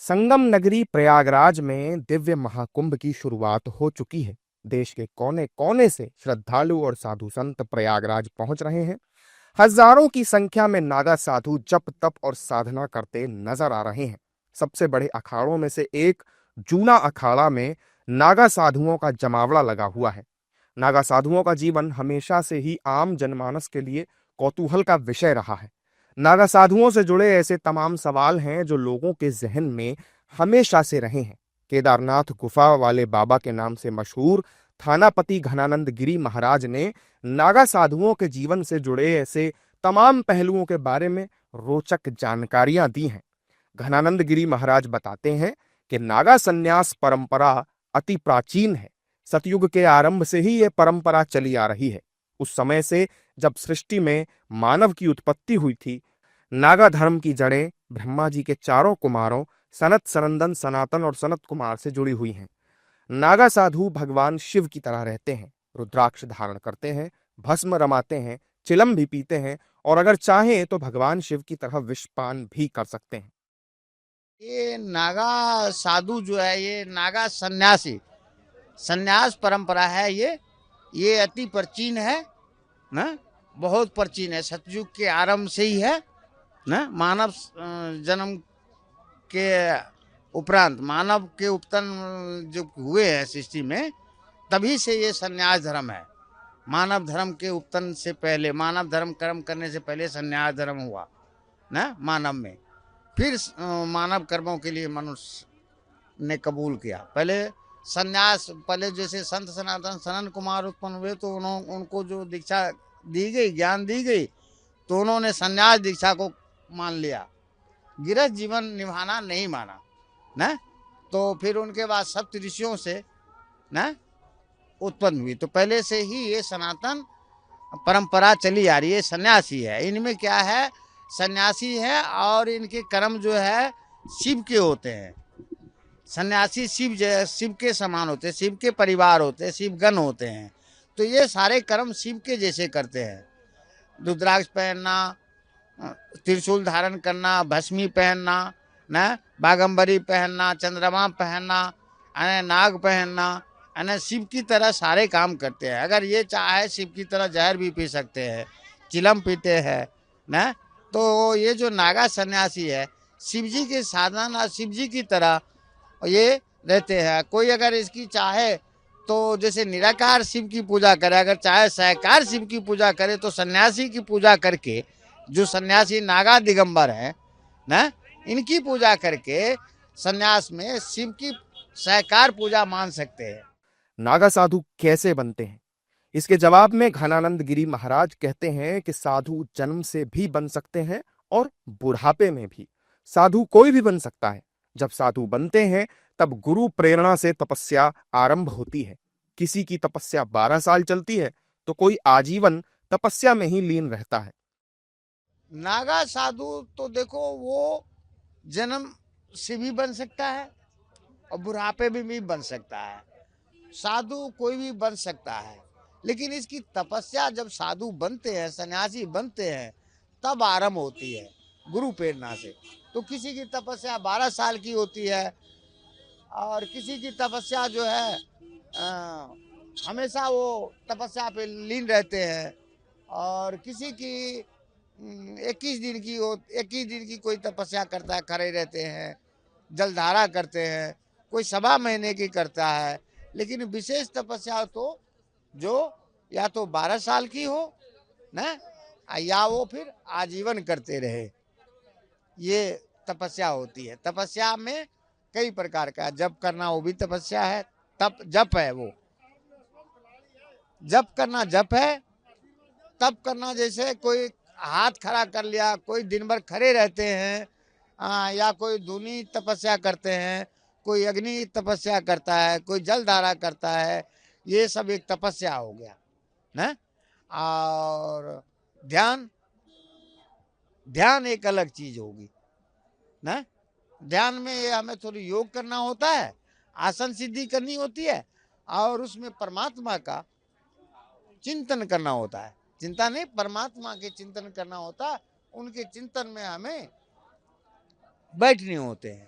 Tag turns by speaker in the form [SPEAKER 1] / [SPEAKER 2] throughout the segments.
[SPEAKER 1] संगम नगरी प्रयागराज में दिव्य महाकुंभ की शुरुआत हो चुकी है। देश के कोने कोने से श्रद्धालु और साधु संत प्रयागराज पहुंच रहे हैं। हजारों की संख्या में नागा साधु जप तप और साधना करते नजर आ रहे हैं। सबसे बड़े अखाड़ों में से एक जूना अखाड़ा में नागा साधुओं का जमावड़ा लगा हुआ है। नागा साधुओं का जीवन हमेशा से ही आम जनमानस के लिए कौतूहल का विषय रहा है। नागा साधुओं से जुड़े ऐसे तमाम सवाल हैं जो लोगों के जहन में हमेशा से रहे हैं। केदारनाथ गुफा वाले बाबा के नाम से मशहूर थानापति घनानंद गिरी महाराज ने नागा साधुओं के जीवन से जुड़े ऐसे तमाम पहलुओं के बारे में रोचक जानकारियां दी हैं। घनानंद गिरी महाराज बताते हैं कि नागा संन्यास परंपरा अति प्राचीन है। सतयुग के आरंभ से ही यह परंपरा चली आ रही है। उस समय से जब सृष्टि में मानव की उत्पत्ति हुई थी, नागा धर्म की जड़ें ब्रह्मा जी के चारों कुमारों सनत, सनंदन, सनातन और सनत कुमार से जुड़ी हुई हैं। नागा साधु भगवान शिव की तरह रहते हैं। रुद्राक्ष धारण करते हैं, भस्म रमाते हैं, चिलम भी पीते हैं और अगर चाहें तो भगवान शिव की तरह विषपान भी कर सकते हैं।
[SPEAKER 2] ये नागा साधु जो है, ये नागा सन्यासी सन्यास परंपरा है। ये अति प्राचीन है ना, बहुत प्राचीन है। सतयुग के आरंभ से ही है ना। मानव जन्म के उपरांत, मानव के उपतन जो हुए हैं सृष्टि में, तभी से ये सन्यास धर्म है। मानव धर्म के उपतन से पहले, मानव धर्म कर्म करने से पहले सन्यास धर्म हुआ ना मानव में। फिर मानव कर्मों के लिए मनुष्य ने कबूल किया। पहले सन्यास, पहले जैसे संत सनातन सनन कुमार उत्पन्न हुए तो उनको जो दीक्षा दी गई, ज्ञान दी गई, तो उन्होंने सन्यास दीक्षा को मान लिया, गृहस्थ जीवन निभाना नहीं माना ना। तो फिर उनके बाद सप्त ऋषियों से ना उत्पन्न हुई। तो पहले से ही ये सनातन परंपरा चली आ रही है। सन्यासी है, इनमें क्या है, सन्यासी है और इनके कर्म जो है शिव के होते हैं। सन्यासी शिव के समान होते हैं, शिव के परिवार होते हैं, शिव गण होते हैं। तो ये सारे कर्म शिव के जैसे करते हैं। रुद्राक्ष पहनना, त्रिशूल धारण करना, भस्मी पहनना ना, बागंबरी पहनना, चंद्रमा पहनना, नाग पहनना, शिव की तरह सारे काम करते हैं। अगर ये चाहे शिव की तरह जहर भी पी सकते हैं, चिलम पीते हैं ना। तो ये जो नागा सन्यासी है, शिव जी के साधना, शिव जी की तरह ये रहते हैं। कोई अगर इसकी चाहे तो जैसे निराकार शिव की पूजा करे, अगर चाहे साकार शिव की पूजा करे, तो सन्यासी की पूजा करके, जो सन्यासी नागा दिगंबर है ना, इनकी पूजा करके सन्यास में शिव की साकार पूजा मान सकते हैं।
[SPEAKER 1] नागा साधु कैसे बनते हैं? इसके जवाब में घनानंद गिरी महाराज कहते हैं कि साधु जन्म से भी बन सकते हैं और बुढ़ापे में भी। साधु कोई भी बन सकता है। जब साधु बनते हैं तब गुरु प्रेरणा से तपस्या आरंभ होती है। किसी की तपस्या 12 साल चलती है तो कोई आजीवन तपस्या में ही लीन रहता है।
[SPEAKER 2] नागा साधु तो देखो, वो जन्म से भी बन सकता है और बुढ़ापे में भी बन सकता है। साधु कोई भी बन सकता है, लेकिन इसकी तपस्या जब साधु बनते हैं, सन्यासी बनते हैं, तब आरंभ होती है गुरु प्रेरणा से। तो किसी की तपस्या 12 साल की होती है और किसी की तपस्या जो है हमेशा वो तपस्या पे लीन रहते हैं। और किसी की 21 दिन की हो, 21 दिन की कोई तपस्या करता है, खड़े रहते हैं, जलधारा करते हैं, कोई 1.25 महीने की करता है। लेकिन विशेष तपस्या तो जो या तो 12 साल की हो ना, या वो फिर आजीवन करते रहे, ये तपस्या होती है। तपस्या में कई प्रकार का, जप करना वो भी तपस्या है, तप जप है, वो जप करना जप है। तप करना जैसे कोई हाथ खड़ा कर लिया, कोई दिन भर खड़े रहते हैं, या कोई धुनी तपस्या करते हैं, कोई अग्नि तपस्या करता है, कोई जल धारा करता है, ये सब एक तपस्या हो गया ना। और ध्यान, ध्यान एक अलग चीज होगी ना। ध्यान में ये हमें थोड़ी योग करना होता है, आसन सिद्धि करनी होती है, और उसमें परमात्मा का चिंतन करना होता है। चिंता नहीं, परमात्मा के चिंतन करना होता है। उनके चिंतन में हमें बैठने होते हैं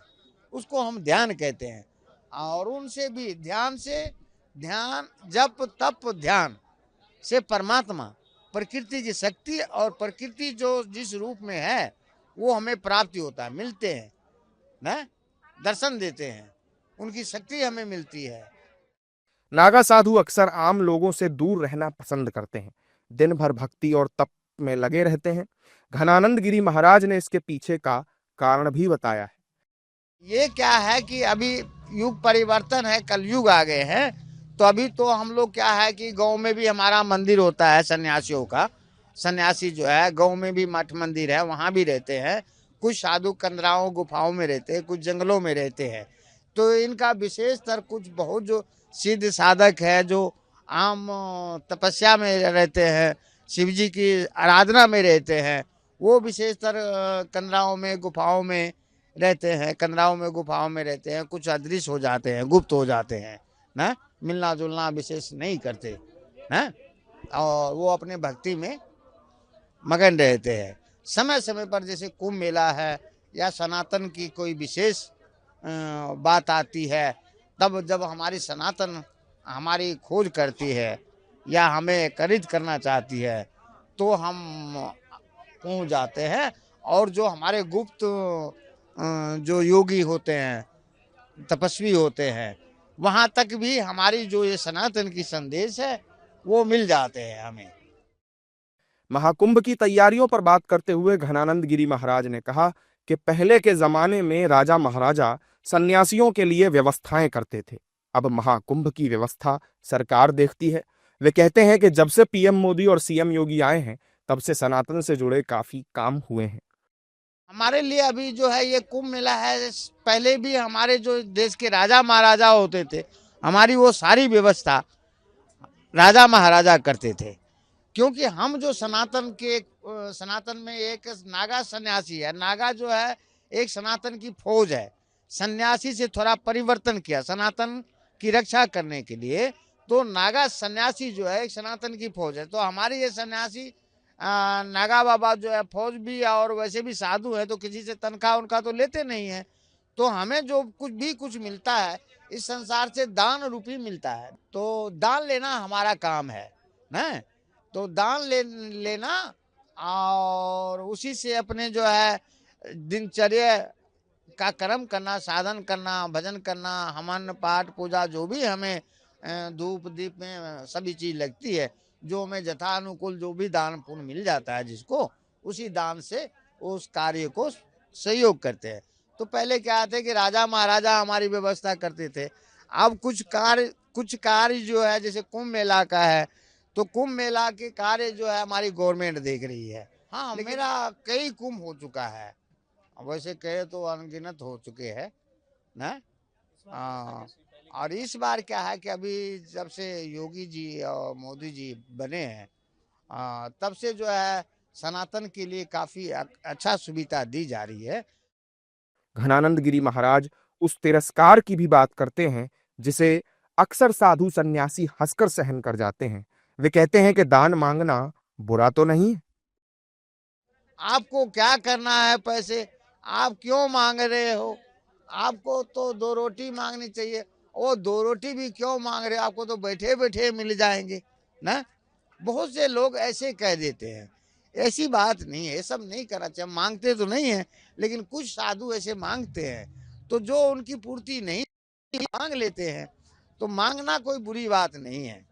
[SPEAKER 2] उसको हम ध्यान कहते हैं। और उनसे भी ध्यान जप तप ध्यान से परमात्मा, प्रकृति की शक्ति और प्रकृति जो जिस रूप में है वो हमें प्राप्ति होता है, मिलते हैं ना, दर्शन देते हैं, उनकी शक्ति हमें मिलती है।
[SPEAKER 1] नागा साधु अक्सर आम लोगों से दूर रहना पसंद करते हैं, दिन भर भक्ति और तप में लगे रहते हैं। घनानंद गिरी महाराज ने इसके पीछे का कारण भी बताया है।
[SPEAKER 2] ये क्या है कि अभी युग परिवर्तन है, कलयुग आ गए हैं, तो अभी तो हम लोग क्या है कि गांव में भी हमारा मंदिर होता है सन्यासियों का। सन्यासी जो है गांव में भी मठ मंदिर है, वहाँ भी रहते हैं। कुछ साधु कंदराओं गुफाओं में रहते हैं, कुछ जंगलों में रहते हैं। तो इनका विशेषतर कुछ बहुत जो सिद्ध साधक है, जो आम तपस्या में रहते हैं, शिव जी की आराधना में रहते हैं, वो विशेषतर कंदराओं में गुफाओं में रहते हैं, कंदराओं में गुफाओं में रहते हैं। कुछ अदृश्य हो जाते हैं, गुप्त हो जाते हैं ना, मिलना जुलना विशेष नहीं करते ना, और वो अपने भक्ति में मगन रहते हैं। समय समय पर जैसे कुंभ मेला है या सनातन की कोई विशेष बात आती है, तब जब हमारी सनातन हमारी खोज करती है या हमें खरीद करना चाहती है, तो हम पहुंच जाते हैं। और जो हमारे गुप्त जो योगी होते हैं, तपस्वी होते हैं, वहाँ तक भी हमारी जो ये सनातन की संदेश है वो मिल जाते हैं हमें।
[SPEAKER 1] महाकुंभ की तैयारियों पर बात करते हुए घनानंद गिरी महाराज ने कहा कि पहले के जमाने में राजा महाराजा सन्यासियों के लिए व्यवस्थाएं करते थे, अब महाकुंभ की व्यवस्था सरकार देखती है। वे कहते हैं कि जब से पीएम मोदी और सीएम योगी आए हैं, तब से सनातन से जुड़े काफी काम हुए हैं।
[SPEAKER 2] हमारे लिए अभी जो है ये कुंभ मेला है, पहले भी हमारे जो देश के राजा महाराजा होते थे, हमारी वो सारी व्यवस्था राजा महाराजा करते थे। क्योंकि हम जो सनातन में एक नागा सन्यासी है, नागा जो है एक सनातन की फौज है, सन्यासी से थोड़ा परिवर्तन किया सनातन की रक्षा करने के लिए। तो नागा सन्यासी जो है एक सनातन की फौज है। तो हमारे ये सन्यासी नागा बाबा जो है फौज भी और वैसे भी साधु है, तो किसी से तनख्वाह उनका तो लेते नहीं है। तो हमें जो कुछ मिलता है इस संसार से दान रूपी मिलता है, तो दान लेना हमारा काम है ना। तो दान लेना और उसी से अपने जो है दिनचर्या का कर्म करना, साधन करना, भजन करना, हवन पाठ पूजा जो भी हमें धूप दीप में सभी चीज लगती है, जो हमें यथानुकूल जो भी दान पुण्य मिल जाता है जिसको, उसी दान से उस कार्य को सहयोग करते हैं। तो पहले क्या थे कि राजा महाराजा हमारी व्यवस्था करते थे। अब कुछ कार्य जो है जैसे कुंभ मेला का है, तो कुंभ मेला के कार्य जो है हमारी गवर्नमेंट देख रही है। हाँ, मेरा कई कुंभ हो चुका है, वैसे कहे तो अनगिनत हो चुके हैं ना। और इस बार क्या है कि अभी जब से योगी जी और मोदी जी बने हैं, तब से जो है सनातन के लिए काफी अच्छा सुविधा दी जा रही है।
[SPEAKER 1] घनानंद गिरी महाराज उस तिरस्कार की भी बात करते हैं जिसे अक्सर साधु सन्यासी हंसकर सहन कर जाते हैं। वे कहते हैं कि दान मांगना बुरा तो नहीं है।
[SPEAKER 2] आपको क्या करना है पैसे, आप क्यों मांग रहे हो? आपको तो दो रोटी मांगनी चाहिए। वो दो रोटी भी क्यों मांग रहे हो, आपको तो बैठे बैठे मिल जाएंगे ना। बहुत से लोग ऐसे कह देते हैं, ऐसी बात नहीं है, ये सब नहीं करना चाहिए। मांगते तो नहीं है, लेकिन कुछ साधु ऐसे मांगते हैं, तो जो उनकी पूर्ति नहीं मांग लेते हैं। तो मांगना कोई बुरी बात नहीं है।